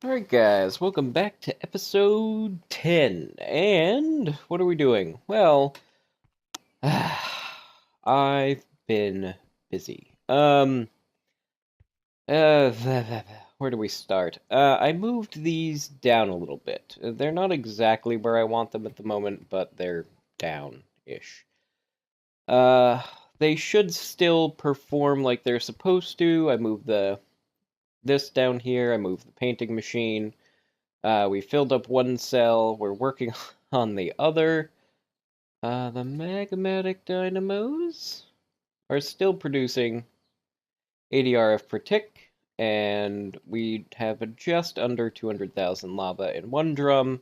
Alright guys, welcome back to episode 10. And what are we doing? Well, I've been busy. Where do we start? I moved these down a little bit. They're not exactly where I want them at the moment, but they're down-ish. Uh, they should still perform like they're supposed to. I moved this down here, I moved the painting machine. We filled up one cell. We're working on the other. The magmatic dynamos are still producing 80 RF per tick, and we have just under 200,000 lava in one drum.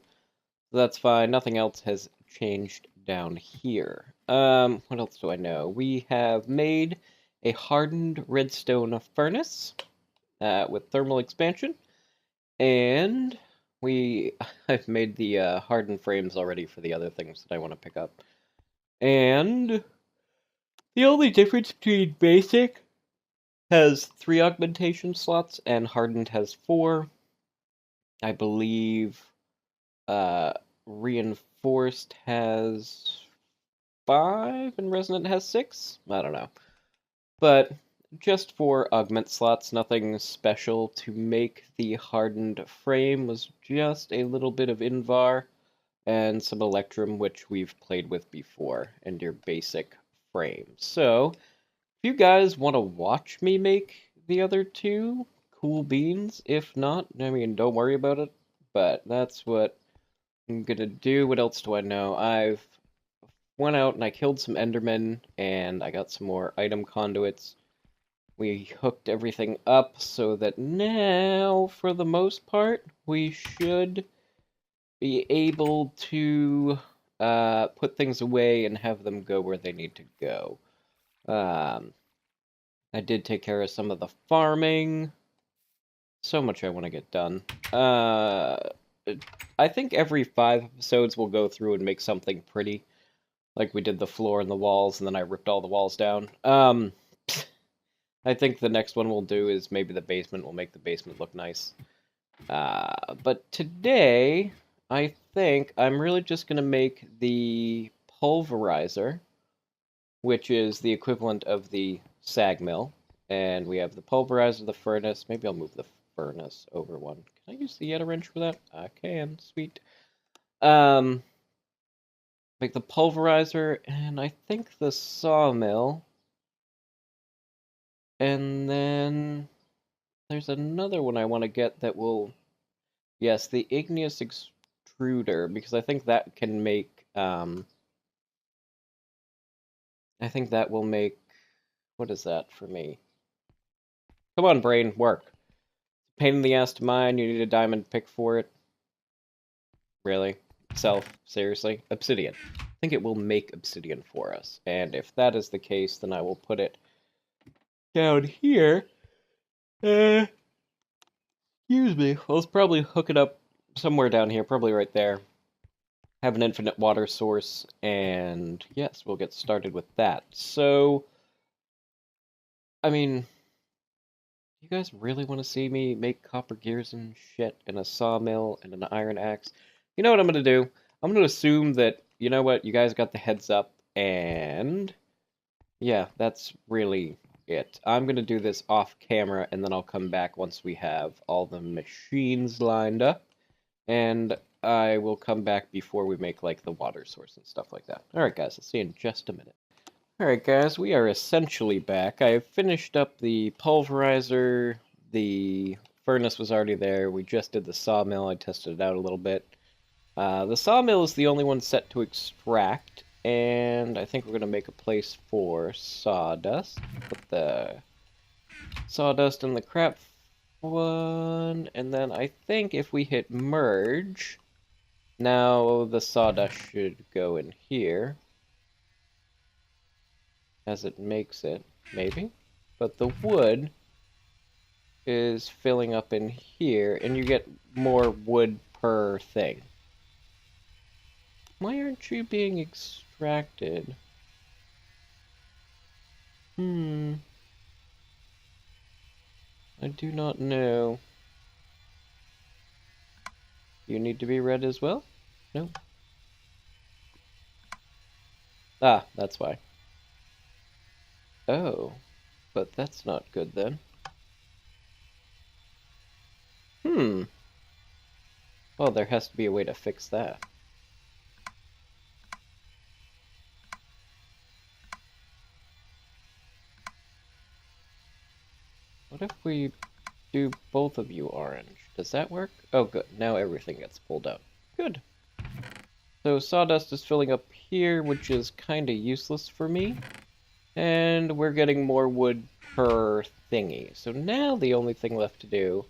So that's fine. Nothing else has changed down here. What else do I know? We have made a hardened redstone furnace with thermal expansion. And I've made the hardened frames already for the other things that I want to pick up. And the only difference between basic has 3 augmentation slots and hardened has 4. I believe reinforced has 5 and resonant has 6. I don't know. But just for augment slots, nothing special. To make the hardened frame was just a little bit of Invar and some Electrum, which we've played with before, and your basic frame. So, if you guys want to watch me make the other two, cool beans. If not, I mean, don't worry about it, but that's what I'm gonna do. What else do I know? I've went out and I killed some Endermen, and I got some more item conduits. We hooked everything up so that now, for the most part, we should be able to put things away and have them go where they need to go. I did take care of some of the farming. So much I want to get done. I think every 5 episodes we'll go through and make something pretty. Like we did the floor and the walls, and then I ripped all the walls down. I think the next one we'll do is maybe the basement. We'll make the basement look nice. But today, I think I'm really just going to make the pulverizer, which is the equivalent of the sag mill. And we have the pulverizer, the furnace. Maybe I'll move the furnace over one. Can I use the Yeta wrench for that? I can. Sweet. Make the pulverizer, and I think the sawmill. And then there's another one I want to get that will... Yes, the igneous extruder, because I think that can make, I think that will make, what is that for me? Come on, brain, work. Pain in the ass to mine, you need a diamond pick for it. Really? Self, seriously? Obsidian. I think it will make obsidian for us, and if that is the case, then I will put it down here. Excuse me. Let's probably hook it up somewhere down here, probably right there. Have an infinite water source, and yes, we'll get started with that. So, I mean, you guys really want to see me make copper gears and shit, and a sawmill, and an iron axe? You know what I'm going to do? I'm going to assume that, you know what, you guys got the heads up, and yeah, that's really it. I'm going to do this off camera, and then I'll come back once we have all the machines lined up, and I will come back before we make, like, the water source and stuff like that. Alright, guys, I'll see you in just a minute. Alright, guys, we are essentially back. I finished up the pulverizer. The furnace was already there. We just did the sawmill. I tested it out a little bit. The sawmill is the only one set to extract, and I think we're going to make a place for sawdust. Put the sawdust in the crap one, and then I think if we hit merge, now the sawdust should go in here, as it makes it, maybe? But the wood is filling up in here, and you get more wood per thing. Why aren't you being extracted? I do not know. You need to be red as well? No. Ah, that's why. Oh, but that's not good then. Well, there has to be a way to fix that. What if we do both of you orange? Does that work? Oh, good. Now everything gets pulled out. Good. So sawdust is filling up here, which is kind of useless for me. And we're getting more wood per thingy. So now the only thing left to do...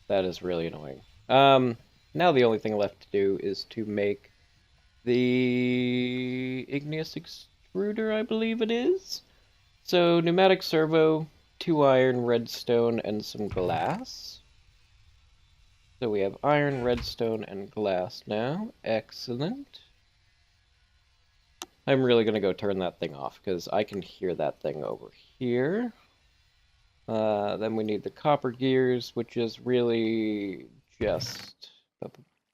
That is really annoying. Now the only thing left to do is to make the igneous extruder, I believe it is. So pneumatic servo, 2 iron, redstone, and some glass. So we have iron, redstone, and glass now. Excellent. I'm really going to go turn that thing off, because I can hear that thing over here. Then we need the copper gears, which is really just...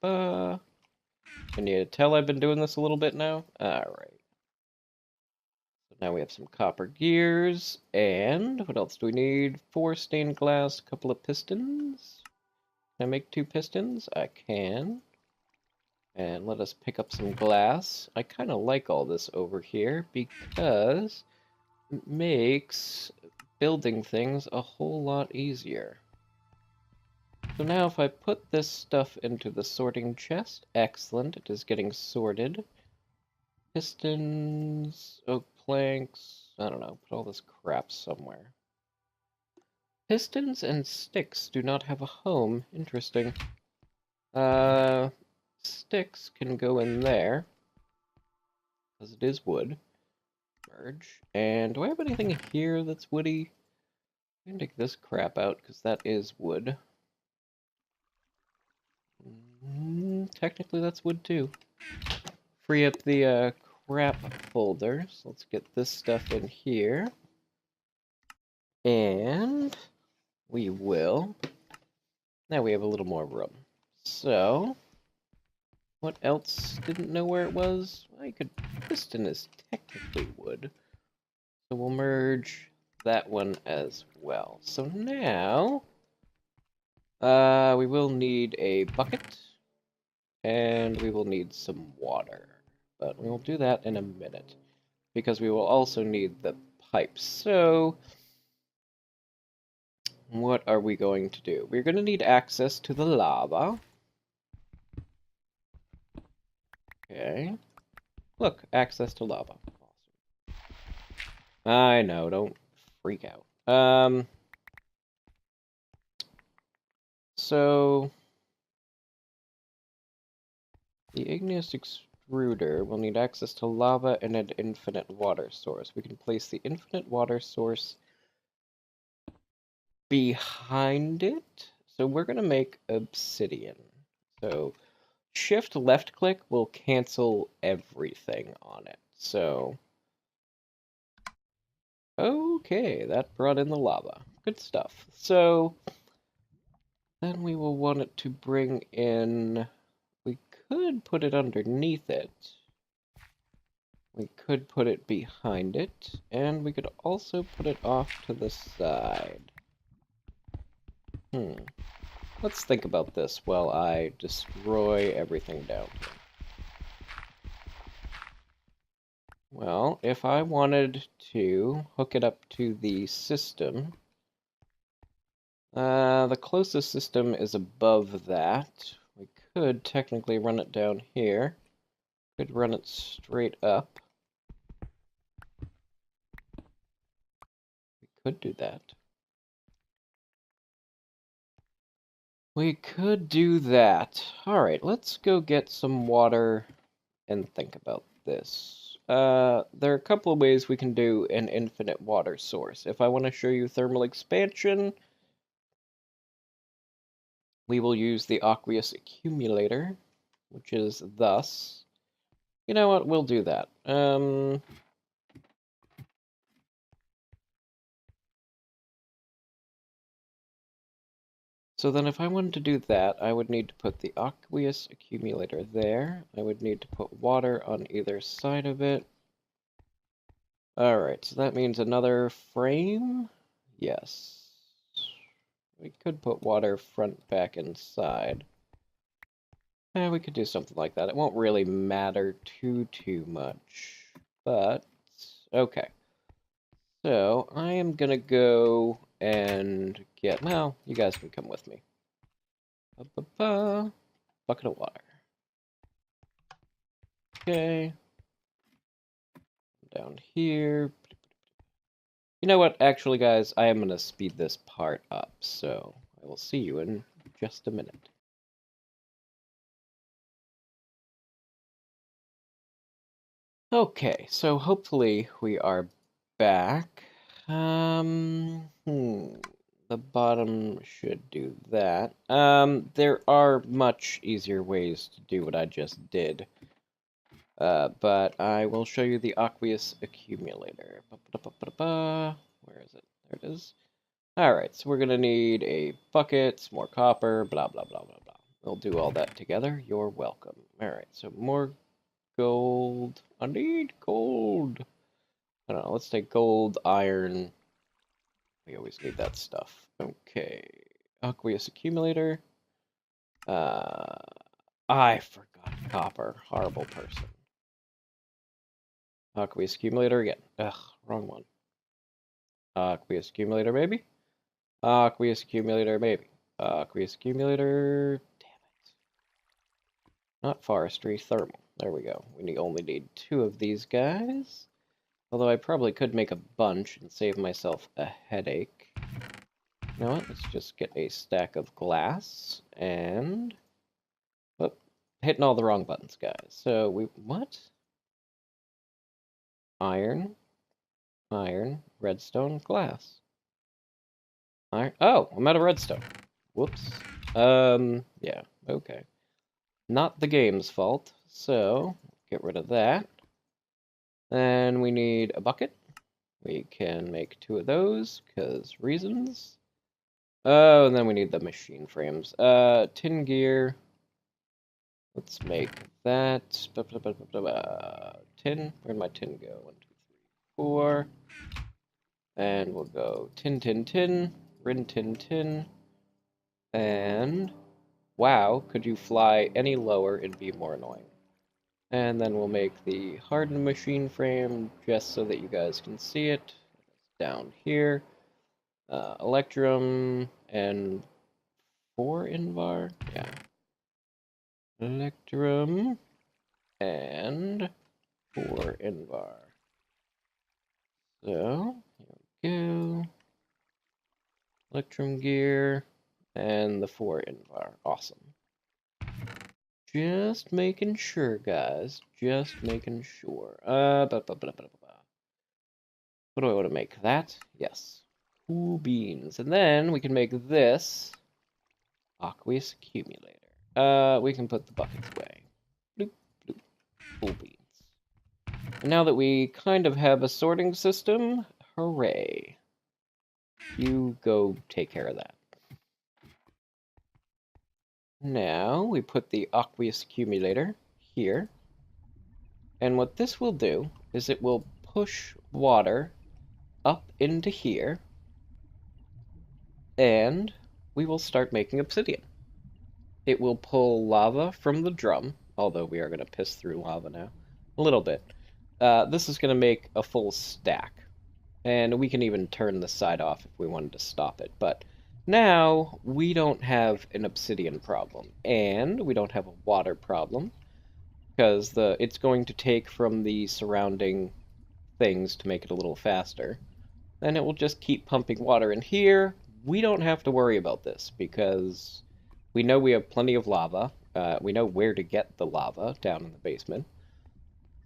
Can you tell I've been doing this a little bit now? Alright. So now we have some copper gears, and what else do we need? 4 stained glass, a couple of pistons. Can I make 2 pistons? I can. And let us pick up some glass. I kind of like all this over here because it makes building things a whole lot easier. So now if I put this stuff into the sorting chest, excellent, it is getting sorted. Pistons, oak planks, I don't know, put all this crap somewhere. Pistons and sticks do not have a home, interesting. Sticks can go in there, because it is wood. Merge. And do I have anything here that's woody? I can take this crap out, because that is wood. Technically that's wood too. Free up the crap folder. So let's get this stuff in here. And we will. Now we have a little more room. So, what else didn't know where it was? I could. Piston is technically wood. So we'll merge that one as well. So now, we will need a bucket. And we will need some water. But we will do that in a minute. Because we will also need the pipes. So, what are we going to do? We're going to need access to the lava. Okay. Look, access to lava. Awesome. I know, don't freak out. So... the igneous extruder will need access to lava and an infinite water source. We can place the infinite water source behind it. So we're going to make obsidian. So shift left click will cancel everything on it. So, okay, that brought in the lava. Good stuff. So, then we will want it to bring in... we could put it underneath it. We could put it behind it. And we could also put it off to the side. Let's think about this while I destroy everything down here. Well, if I wanted to hook it up to the system, the closest system is above that. We could technically run it down here. Could run it straight up. We could do that. We could do that. Alright, let's go get some water and think about this. There are a couple of ways we can do an infinite water source. If I want to show you thermal expansion, we will use the aqueous accumulator, which is thus. You know what, we'll do that. So then if I wanted to do that, I would need to put the aqueous accumulator there. I would need to put water on either side of it. Alright, so that means another frame? Yes. We could put water front, back, and side. We could do something like that. It won't really matter too much. But, okay. So, I am gonna go and get... Well, you guys can come with me. Bucket of water. Okay. Down here. You know what? Actually, guys, I am gonna speed this part up. So, I will see you in just a minute. Okay, so hopefully we are back. The bottom should do that. There are much easier ways to do what I just did. But I will show you the aqueous accumulator. Where is it? There it is. Alright, so we're gonna need a bucket, some more copper, blah blah blah blah blah. We'll do all that together. You're welcome. Alright, so more gold. I need gold. I don't know, let's take gold, iron. We always need that stuff. Okay. Aqueous accumulator. I forgot copper. Horrible person. Aqueous accumulator again. Ugh, wrong one. Aqueous accumulator, maybe? Aqueous accumulator, maybe. Aqueous accumulator. Damn it. Not forestry, thermal. There we go. We only need 2 of these guys. Although I probably could make a bunch and save myself a headache. You know what? Let's just get a stack of glass and... Whoop. Hitting all the wrong buttons, guys. So we... What? Iron. Iron. Redstone. Glass. Iron. Oh! I'm out of redstone. Whoops. Yeah. Okay. Not the game's fault. So, get rid of that. Then we need a bucket. We can make 2 of those, because reasons. Oh, and then we need the machine frames. Tin gear. Let's make that. Tin. Where'd my tin go? 1, 2, 3, 4. And we'll go tin, tin, tin. Rin, tin, tin. And... Wow, could you fly any lower and be more annoying? And then we'll make the hardened machine frame just so that you guys can see it. Down here. Electrum and 4 invar? Yeah. Electrum and 4 invar. So, here we go. Electrum gear and the 4 invar. Awesome. Just making sure, guys. Just making sure. What do I want to make? That? Yes. Cool beans. And then we can make this aqueous accumulator. We can put the buckets away. Bloop, bloop. Cool beans. And now that we kind of have a sorting system, hooray. You go take care of that. Now we put the aqueous accumulator here. And what this will do is it will push water up into here. And we will start making obsidian. It will pull lava from the drum, although we are going to piss through lava now. A little bit. This is going to make a full stack. And we can even turn the side off if we wanted to stop it. But now we don't have an obsidian problem. And we don't have a water problem. Because it's going to take from the surrounding things to make it a little faster. Then it will just keep pumping water in here. We don't have to worry about this because we know we have plenty of lava. We know where to get the lava down in the basement.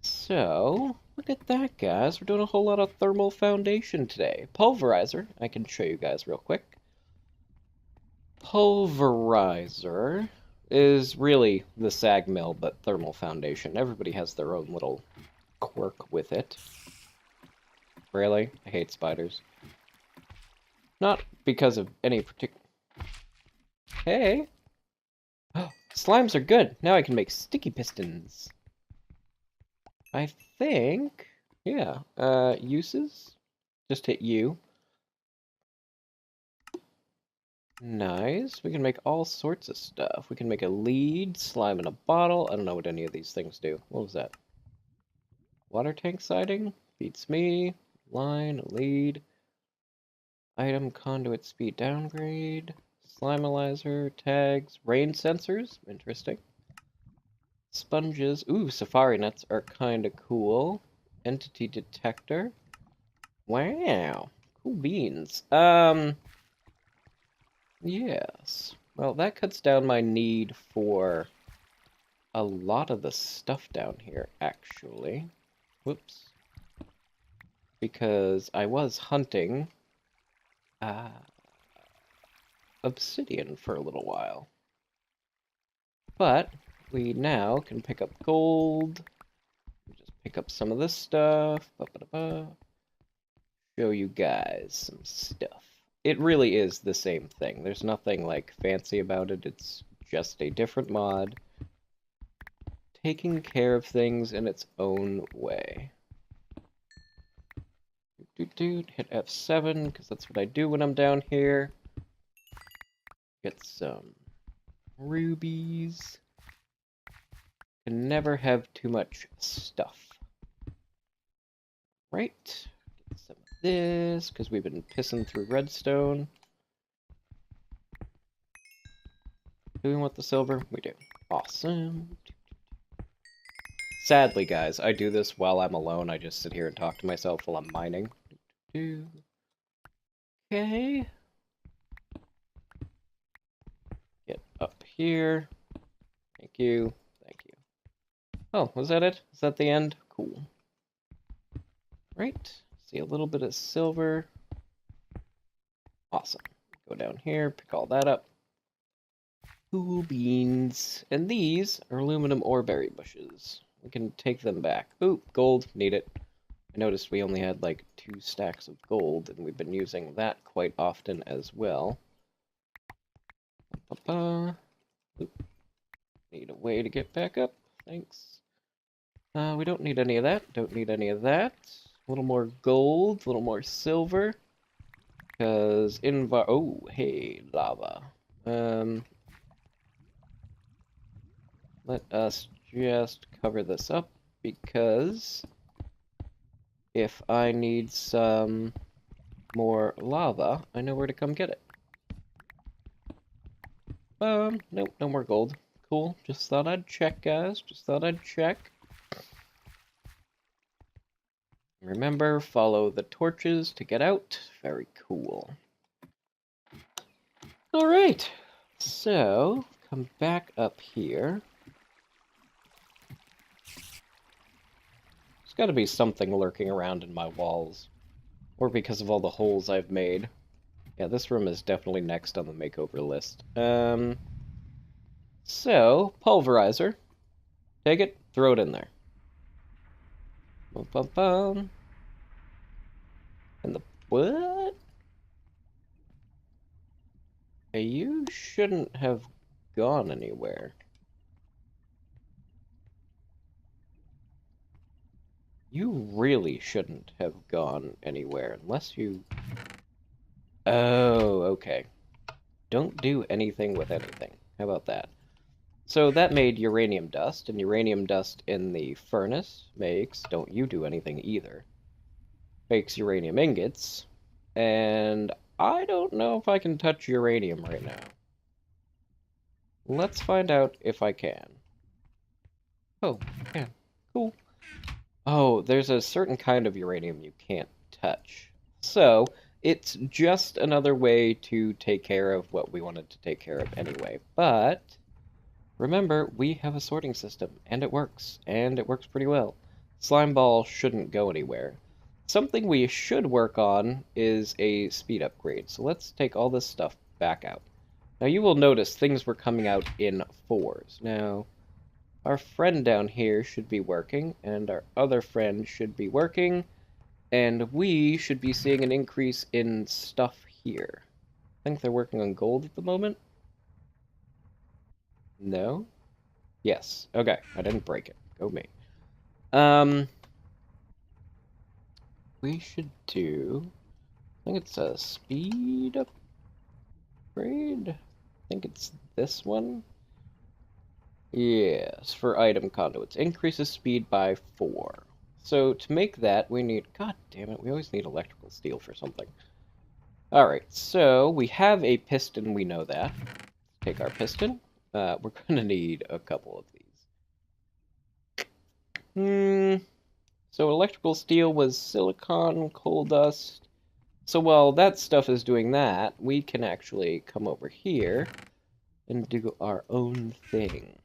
So, look at that, guys. We're doing a whole lot of thermal foundation today. Pulverizer, I can show you guys real quick. Pulverizer is really the sag mill, but thermal foundation. Everybody has their own little quirk with it. Really? I hate spiders. Not because of any particular... Hey! Slimes are good! Now I can make sticky pistons. I think... Yeah. Uses? Just hit U. Nice. We can make all sorts of stuff. We can make a lead, slime in a bottle. I don't know what any of these things do. What was that? Water tank siding? Beats me. Line, lead. Item conduit speed downgrade. Slimealizer, tags, rain sensors. Interesting. Sponges. Ooh, safari nets are kind of cool. Entity detector. Wow. Cool beans. Yes. Well, that cuts down my need for a lot of the stuff down here, actually. Whoops. Because I was hunting obsidian for a little while. But we now can pick up gold. Just pick up some of this stuff. Show you guys some stuff. It really is the same thing. There's nothing like fancy about it. It's just a different mod taking care of things in its own way. Hit F7 because that's what I do when I'm down here. Get some rubies. Can never have too much stuff. Right. Get some of this because we've been pissing through redstone. Do we want the silver? We do. Awesome. Sadly, guys, I do this while I'm alone. I just sit here and talk to myself while I'm mining. Okay. Get up here. Thank you. Thank you. Oh, was that it? Is that the end? Cool. Right. See a little bit of silver. Awesome. Go down here, pick all that up. Cool beans. And these are aluminum ore berry bushes. We can take them back. Ooh, gold. Need it. I noticed we only had like 2 stacks of gold, and we've been using that quite often as well. Oop. Need a way to get back up. Thanks. We don't need any of that. Don't need any of that. A little more gold, a little more silver. Because oh, hey, lava. Let us just cover this up, because if I need some more lava, I know where to come get it. Nope, no more gold. Cool, just thought I'd check, guys. Just thought I'd check. Remember, follow the torches to get out. Very cool. Alright, so, come back up here. There's gotta be something lurking around in my walls. Or because of all the holes I've made. Yeah, this room is definitely next on the makeover list. So, pulverizer. Take it, throw it in there. Bum, bum, bum. And the... what? Hey, you shouldn't have gone anywhere. You really shouldn't have gone anywhere, unless you... oh, okay. Don't do anything with anything. How about that? So that made uranium dust, and uranium dust in the furnace makes... don't you do anything either. Makes uranium ingots, and I don't know if I can touch uranium right now. Let's find out if I can. Oh, I can. Cool. Oh, there's a certain kind of uranium you can't touch. So, it's just another way to take care of what we wanted to take care of anyway. But, remember, we have a sorting system, and it works pretty well. Slime ball shouldn't go anywhere. Something we should work on is a speed upgrade. So let's take all this stuff back out. Now you will notice things were coming out in 4s. Now, our friend down here should be working, and our other friend should be working, and we should be seeing an increase in stuff here. I think they're working on gold at the moment. No? Yes. Okay, I didn't break it. Go me. Um, we should do... I think it's a speed upgrade? I think it's this one? Yes, for item conduits. Increases speed by 4. So to make that, we need... God damn it, we always need electrical steel for something. Alright, so we have a piston, we know that. Take our piston. We're gonna need a couple of these. So electrical steel was silicon, coal dust. So while that stuff is doing that, we can actually come over here and do our own thing.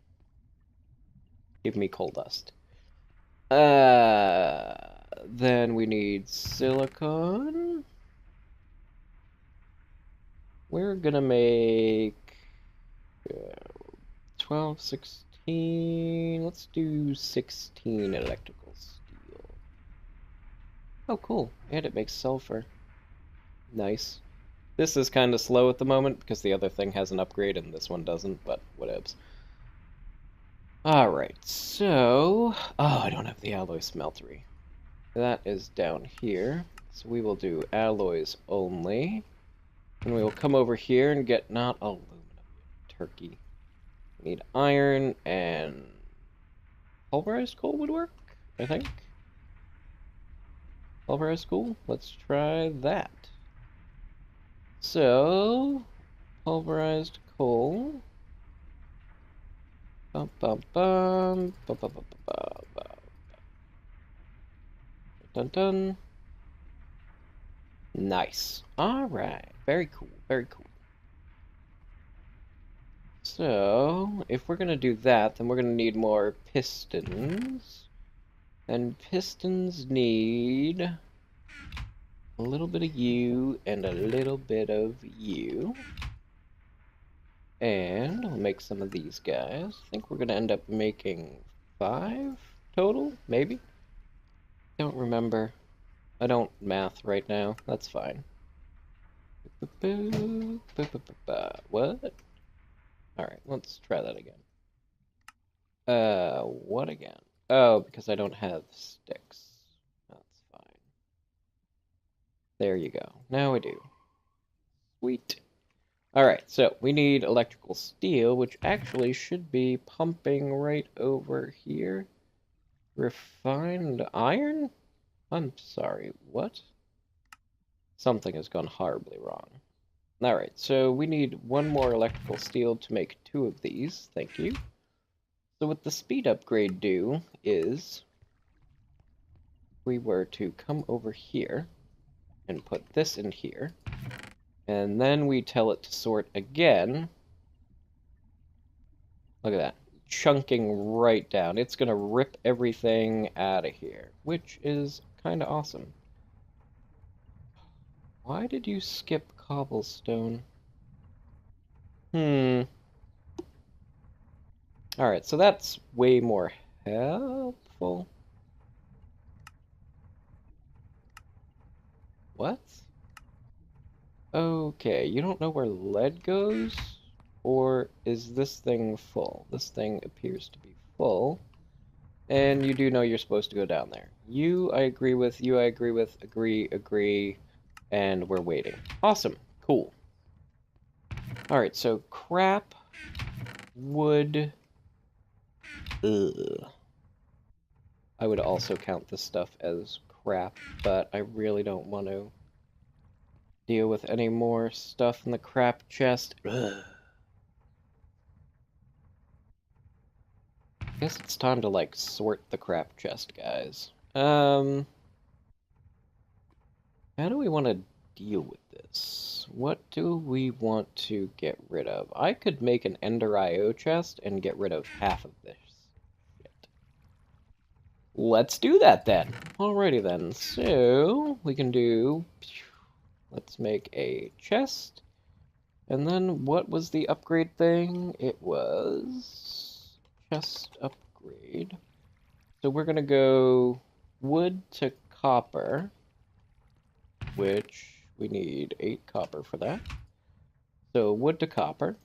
Give me coal dust. Then we need silicon. We're gonna make 12, 16. Let's do 16 electrical steel. Oh, cool. And it makes sulfur. Nice. This is kind of slow at the moment because the other thing has an upgrade and this one doesn't, but whatevs. Alright, so... Oh, I don't have the alloy smeltery. That is down here. So we will do alloys only. And we will come over here and get not aluminum, turkey. We need iron and pulverized coal would work, I think. Pulverized coal? Let's try that. So, pulverized coal. Bum, bum, bum. Bum, bum, bum, bum, bum. Dun, dun. Nice. Alright. Very cool. Very cool. So, if we're going to do that, then we're going to need more pistons. And pistons need a little bit of you and a little bit of you. And we'll make some of these guys. I think we're going to end up making 5 total, maybe? Don't remember. I don't math right now. That's fine. What? Alright, let's try that again. What again? Oh, because I don't have sticks. That's fine. There you go. Now we do. Sweet. Alright, so we need electrical steel, which actually should be pumping right over here. Refined iron? I'm sorry, what? Something has gone horribly wrong. Alright, so we need one more electrical steel to make 2 of these. Thank you. So what the speed upgrade do is we were to come over here and put this in here, and then we tell it to sort again. Look at that. Chunking right down. It's gonna rip everything out of here, which is kind of awesome. Why did you skip cobblestone? Alright, so that's way more helpful. What? Okay, you don't know where lead goes? Or is this thing full? This thing appears to be full. And you do know you're supposed to go down there. You, I agree with. You, I agree with. Agree. And we're waiting. Awesome. Cool. Alright, so crap, wood. Ugh. I would also count this stuff as crap, but I really don't want to deal with any more stuff in the crap chest. Ugh. I guess it's time to, like, sort the crap chest, guys. How do we want to deal with this? What do we want to get rid of? I could make an Ender IO chest and get rid of half of this shit. Let's do that then. Alrighty then. So, we can do... Let's make a chest. And then what was the upgrade thing? It was... chest upgrade. So we're going to go wood to copper, which we need 8 copper for that. So wood to copper.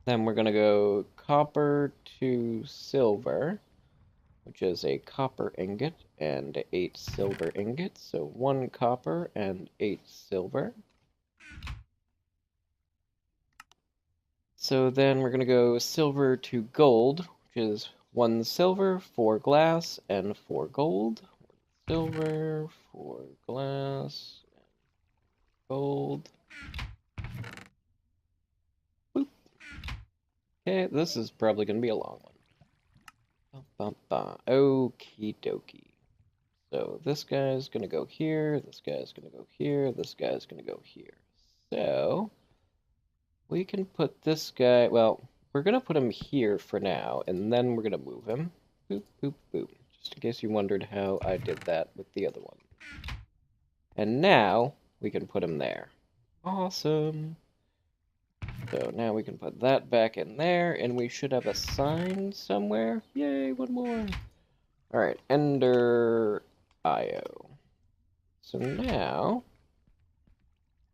Then we're going to go copper to silver, which is a copper ingot and 8 silver ingots. So 1 copper and 8 silver. So then we're going to go silver to gold, which is 1 silver, 4 glass, and 4 gold. Silver, 4 glass, and gold. Boop. Okay, this is probably going to be a long one. Okie dokie. So this guy's going to go here, this guy's going to go here, this guy's going to go here. So we can put this guy, well, we're going to put him here for now, and then we're going to move him. Boop, boop, boop. Just in case you wondered how I did that with the other one. And now we can put him there. Awesome. So now we can put that back in there, and we should have a sign somewhere. Yay, one more. Alright, Ender IO. So now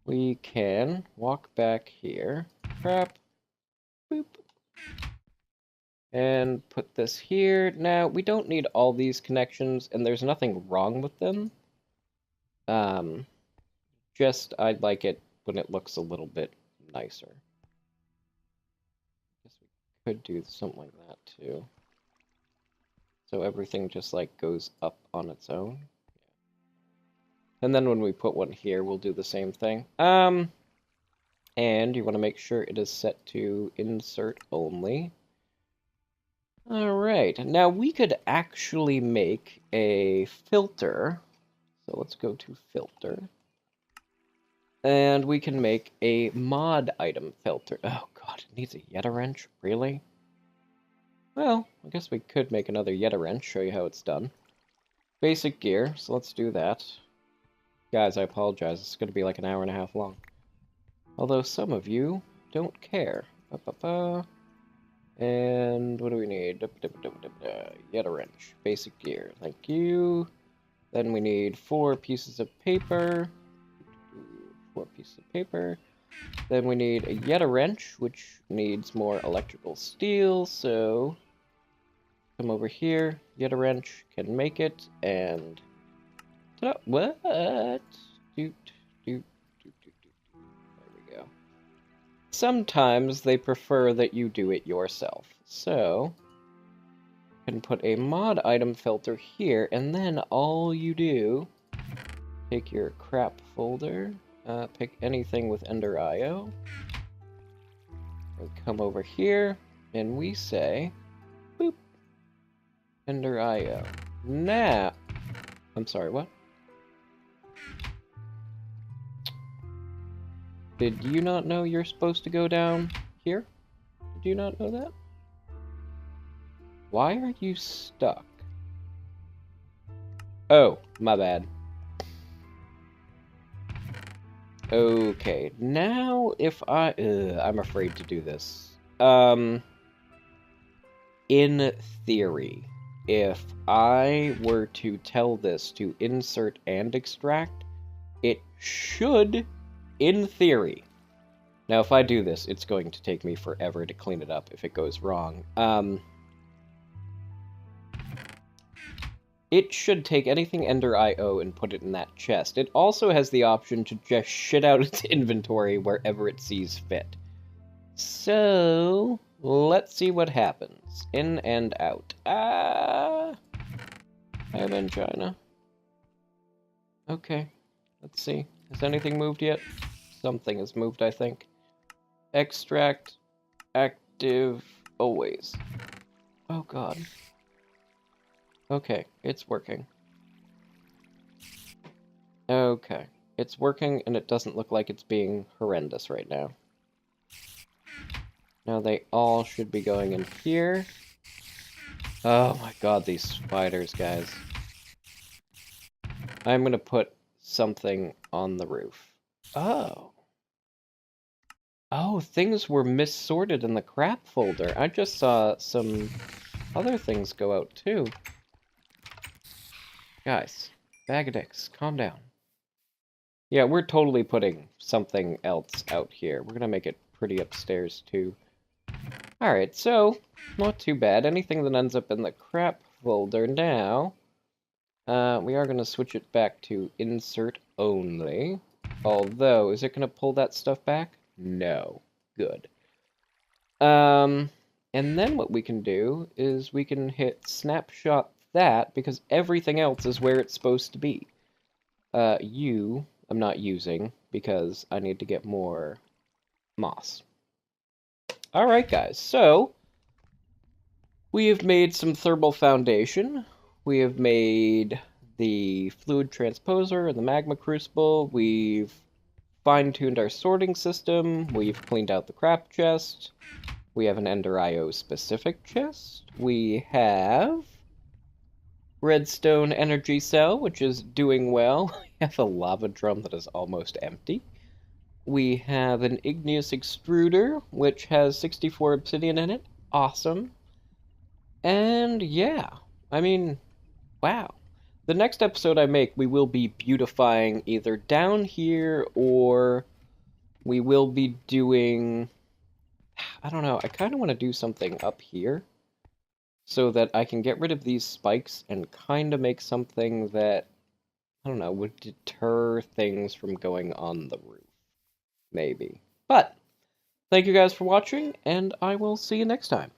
we can walk back here. Crap. Boop. And put this here. Now, we don't need all these connections, and there's nothing wrong with them. Just, I'd like it when it looks a little bit nicer. Guess we could do something like that, too. So everything just, like, goes up on its own. And then when we put one here, we'll do the same thing. And you want to make sure it is set to insert only. Alright, now we could actually make a filter. So let's go to filter. And we can make a mod item filter. Oh god, it needs a Yeta wrench? Really? Well, I guess we could make another Yeta wrench, show you how it's done. Basic gear, so let's do that. Guys, I apologize, it's going to be like an hour and a half long. Although some of you don't care. And what do we need? Yeta wrench. Basic gear. Thank you. Then we need 4 pieces of paper. 4 pieces of paper. Then we need a Yeta wrench, which needs more electrical steel, so come over here. Yeta wrench can make it, and ta-da! What? There we go. Sometimes they prefer that you do it yourself, so you can put a mod item filter here, and then all you do, take your crap folder, pick anything with Ender IO, and come over here, and we say, boop, Ender IO. Now, I'm sorry, what? Did you not know you're supposed to go down here? Did you not know that? Why are you stuck? Oh, my bad. Okay, now if I'm afraid to do this. In theory, if I were to tell this to insert and extract, it should, in theory. Now, if I do this, it's going to take me forever to clean it up if it goes wrong. It should take anything Ender IO and put it in that chest. It also has the option to just shit out its inventory wherever it sees fit. So, let's see what happens. In and out. I'm in China. Okay, let's see. Has anything moved yet? Something has moved, I think. Extract, active, always. Oh god. Okay, it's working. Okay, it's working, and it doesn't look like it's being horrendous right now. Now they all should be going in here. Oh my god, these spiders, guys. I'm gonna put something on the roof. Oh. Oh, things were missorted in the crap folder. I just saw some other things go out, too. Guys, bag of dicks, calm down. Yeah, we're totally putting something else out here. We're gonna make it pretty upstairs, too. Alright, so, not too bad. Anything that ends up in the crap folder now, we are going to switch it back to insert only. Although, is it going to pull that stuff back? No. Good. And then what we can do is we can hit snapshot that, because everything else is where it's supposed to be. I'm not using, because I need to get more moss. Alright guys, so we have made some thermal foundation. We have made the fluid transposer and the magma crucible. We've fine-tuned our sorting system. We've cleaned out the crap chest. We have an Ender IO specific chest. We have redstone energy cell, which is doing well. We have a lava drum that is almost empty. We have an igneous extruder, which has 64 obsidian in it. Awesome. And yeah, I mean, wow. The next episode I make, we will be beautifying either down here or we will be doing... I don't know, I kind of want to do something up here so that I can get rid of these spikes and kind of make something that, I don't know, would deter things from going on the roof. Maybe. But, thank you guys for watching, and I will see you next time.